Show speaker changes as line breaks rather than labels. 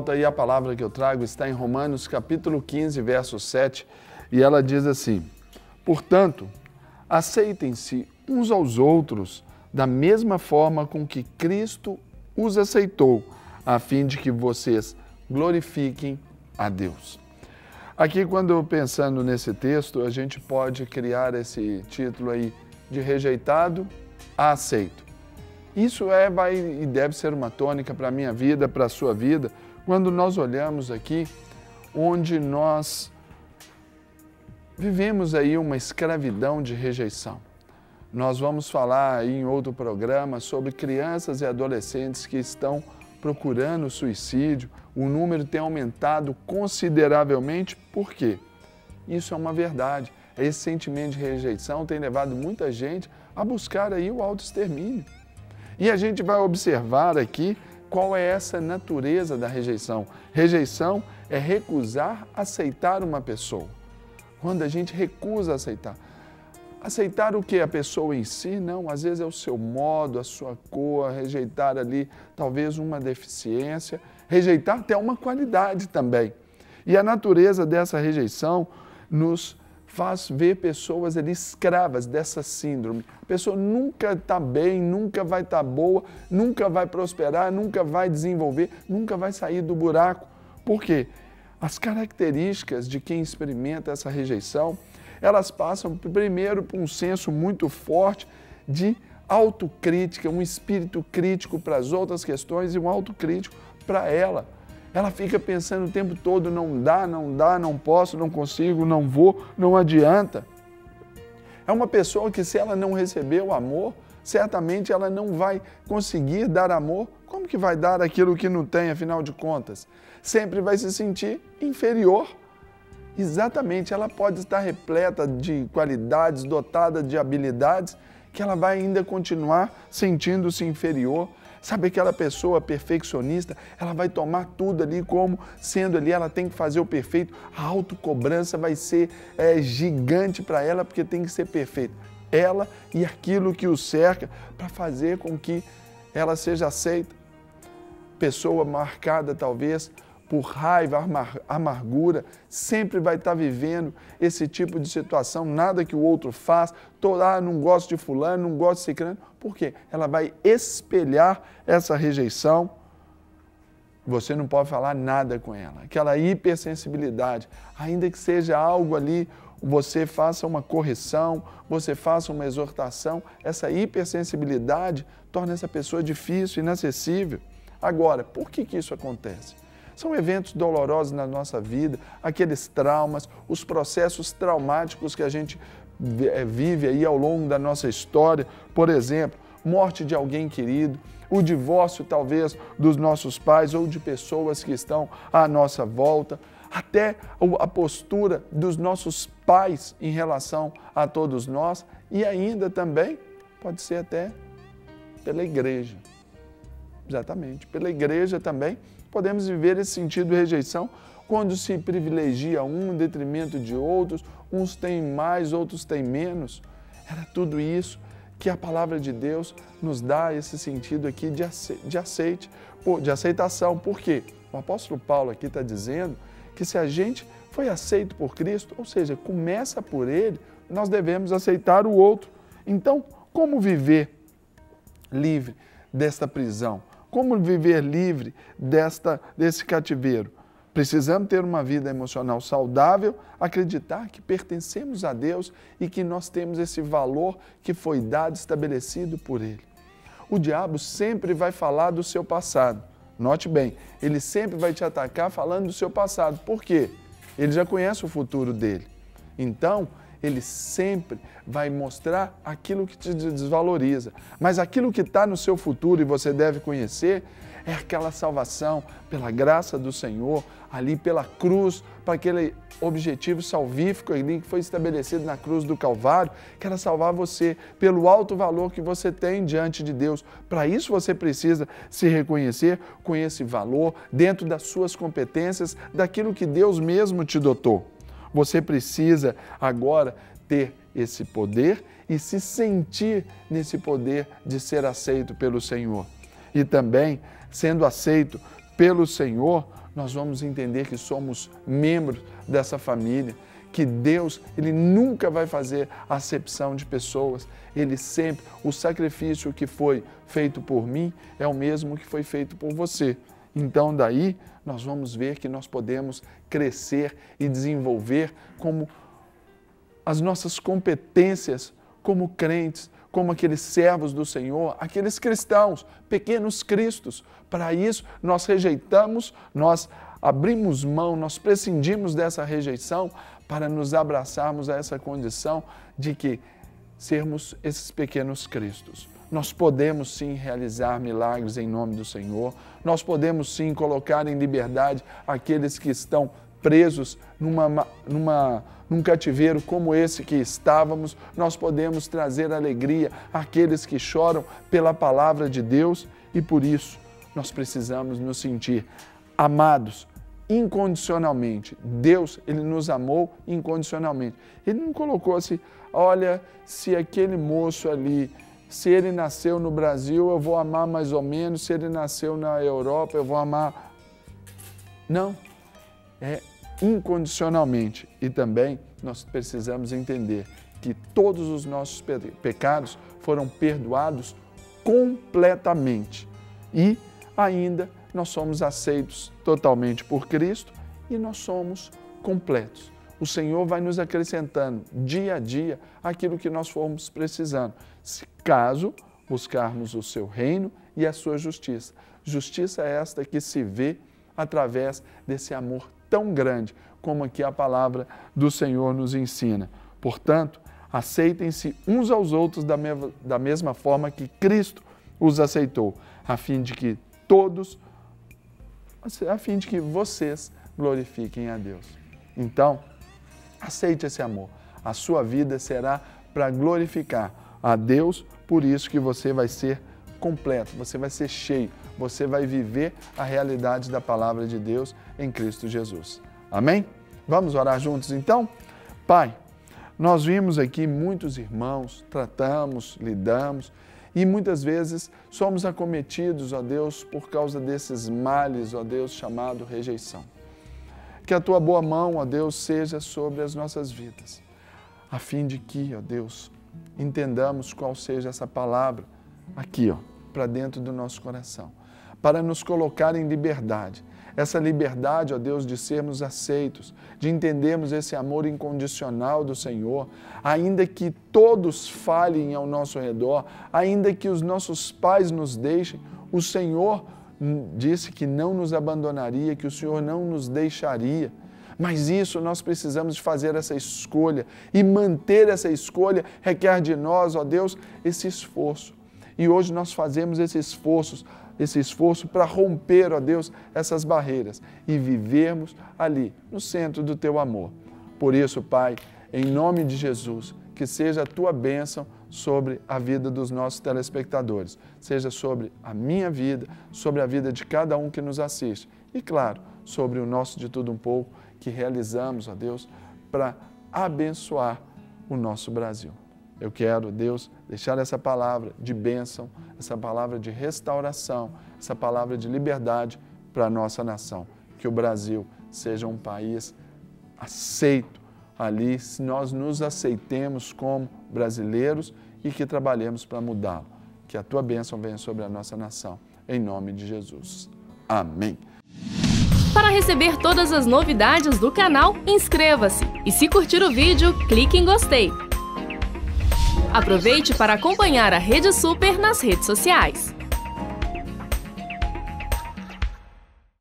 E a palavra que eu trago está em Romanos capítulo 15, verso 7, e ela diz assim: portanto, aceitem-se uns aos outros da mesma forma com que Cristo os aceitou, a fim de que vocês glorifiquem a Deus. Aqui, quando pensando nesse texto, a gente pode criar esse título aí de rejeitado a aceito. Isso vai e deve ser uma tônica para a minha vida, para a sua vida, quando nós olhamos aqui, onde nós vivemos aí uma escravidão de rejeição. Nós vamos falar aí em outro programa sobre crianças e adolescentes que estão procurando suicídio. O número tem aumentado consideravelmente. Por quê? Isso é uma verdade. Esse sentimento de rejeição tem levado muita gente a buscar aí o autoextermínio. E a gente vai observar aqui qual é essa natureza da rejeição. Rejeição é recusar aceitar uma pessoa. Quando a gente recusa aceitar. Aceitar o que? A pessoa em si? Não, às vezes é o seu modo, a sua cor, rejeitar ali talvez uma deficiência, rejeitar até uma qualidade também. E a natureza dessa rejeição nos faz ver pessoas ali escravas dessa síndrome. A pessoa nunca está bem, nunca vai estar boa, nunca vai prosperar, nunca vai desenvolver, nunca vai sair do buraco. Por quê? As características de quem experimenta essa rejeição, elas passam primeiro por um senso muito forte de autocrítica, um espírito crítico para as outras questões e um autocrítico para ela. Ela fica pensando o tempo todo, não dá, não posso, não consigo, não vou, não adianta. É uma pessoa que, se ela não receber o amor, certamente ela não vai conseguir dar amor. Como que vai dar aquilo que não tem, afinal de contas? Sempre vai se sentir inferior. Exatamente, ela pode estar repleta de qualidades, dotada de habilidades, que ela vai ainda continuar sentindo-se inferior. Sabe aquela pessoa perfeccionista? Ela vai tomar tudo ali como sendo ali, ela tem que fazer o perfeito. A autocobrança vai ser gigante para ela, porque tem que ser perfeita. Ela e aquilo que o cerca para fazer com que ela seja aceita. Pessoa marcada talvez por raiva, amargura, sempre vai estar vivendo esse tipo de situação, nada que o outro faz, não gosto de fulano, não gosto de ciclano. Por quê? Ela vai espelhar essa rejeição, você não pode falar nada com ela, aquela hipersensibilidade, ainda que seja algo ali, você faça uma correção, você faça uma exortação, essa hipersensibilidade torna essa pessoa difícil, inacessível. Agora, por que isso acontece? São eventos dolorosos na nossa vida, aqueles traumas, os processos traumáticos que a gente vive aí ao longo da nossa história. Por exemplo, morte de alguém querido, o divórcio talvez dos nossos pais ou de pessoas que estão à nossa volta, até a postura dos nossos pais em relação a todos nós e ainda também pode ser até pela igreja. Exatamente, pela igreja também. Podemos viver esse sentido de rejeição quando se privilegia um em detrimento de outros, uns têm mais, outros têm menos. Era tudo isso que a palavra de Deus nos dá, esse sentido aqui de aceitação. Por quê? O apóstolo Paulo aqui está dizendo que se a gente foi aceito por Cristo, ou seja, começa por Ele, nós devemos aceitar o outro. Então, como viver livre desta prisão? Como viver livre desse cativeiro? Precisamos ter uma vida emocional saudável, acreditar que pertencemos a Deus e que nós temos esse valor que foi dado, estabelecido por Ele. O diabo sempre vai falar do seu passado. Note bem, ele sempre vai te atacar falando do seu passado. Por quê? Ele já conhece o futuro dele. Então, ele sempre vai mostrar aquilo que te desvaloriza. Mas aquilo que está no seu futuro e você deve conhecer é aquela salvação pela graça do Senhor, ali pela cruz, para aquele objetivo salvífico ali que foi estabelecido na cruz do Calvário, que era salvar você pelo alto valor que você tem diante de Deus. Para isso você precisa se reconhecer com esse valor dentro das suas competências, daquilo que Deus mesmo te dotou. Você precisa agora ter esse poder e se sentir nesse poder de ser aceito pelo Senhor. E também, sendo aceito pelo Senhor, nós vamos entender que somos membros dessa família, que Deus, Ele nunca vai fazer acepção de pessoas. Ele sempre, o sacrifício que foi feito por mim é o mesmo que foi feito por você. Então, daí, nós vamos ver que nós podemos crescer e desenvolver como as nossas competências como crentes, como aqueles servos do Senhor, aqueles cristãos, pequenos cristos. Para isso, nós rejeitamos, nós abrimos mão, nós prescindimos dessa rejeição para nos abraçarmos a essa condição de que sermos esses pequenos cristos. Nós podemos sim realizar milagres em nome do Senhor, nós podemos sim colocar em liberdade aqueles que estão presos num cativeiro como esse que estávamos, nós podemos trazer alegria àqueles que choram pela palavra de Deus e por isso nós precisamos nos sentir amados incondicionalmente. Deus, Ele nos amou incondicionalmente. Ele não colocou assim, olha, se aquele moço ali, se ele nasceu no Brasil, eu vou amar mais ou menos, se ele nasceu na Europa, eu vou amar. Não, é incondicionalmente. E também nós precisamos entender que todos os nossos pecados foram perdoados completamente. E ainda nós somos aceitos totalmente por Cristo e nós somos completos. O Senhor vai nos acrescentando dia a dia aquilo que nós formos precisando, caso buscarmos o seu reino e a sua justiça. Justiça é esta que se vê através desse amor tão grande como aqui a palavra do Senhor nos ensina. Portanto, aceitem-se uns aos outros da mesma forma que Cristo os aceitou, a fim de que vocês glorifiquem a Deus. Então, aceite esse amor. A sua vida será para glorificar a Deus, por isso que você vai ser completo, você vai ser cheio, você vai viver a realidade da palavra de Deus em Cristo Jesus. Amém? Vamos orar juntos então? Pai, nós vimos aqui muitos irmãos, tratamos, lidamos e muitas vezes somos acometidos, ó Deus, por causa desses males, ó Deus, chamado rejeição. Que a Tua boa mão, ó Deus, seja sobre as nossas vidas, a fim de que, ó Deus, entendamos qual seja essa palavra aqui, ó, para dentro do nosso coração, para nos colocar em liberdade. Essa liberdade, ó Deus, de sermos aceitos, de entendermos esse amor incondicional do Senhor, ainda que todos falhem ao nosso redor, ainda que os nossos pais nos deixem, o Senhor disse que não nos abandonaria, que o Senhor não nos deixaria. Mas isso nós precisamos de fazer essa escolha e manter essa escolha requer de nós, ó Deus, esse esforço. E hoje nós fazemos esse esforço para romper, ó Deus, essas barreiras e vivermos ali, no centro do Teu amor. Por isso, Pai, em nome de Jesus, que seja a Tua bênção sobre a vida dos nossos telespectadores, seja sobre a minha vida, sobre a vida de cada um que nos assiste e, claro, sobre o nosso De Tudo Um Pouco que realizamos, ó Deus, para abençoar o nosso Brasil. Eu quero, Deus, deixar essa palavra de bênção, essa palavra de restauração, essa palavra de liberdade para a nossa nação. Que o Brasil seja um país aceito ali, se nós nos aceitemos como brasileiros e que trabalhemos para mudá-lo. Que a Tua bênção venha sobre a nossa nação. Em nome de Jesus. Amém.
Para receber todas as novidades do canal, inscreva-se e se curtir o vídeo, clique em gostei. Aproveite para acompanhar a Rede Super nas redes sociais.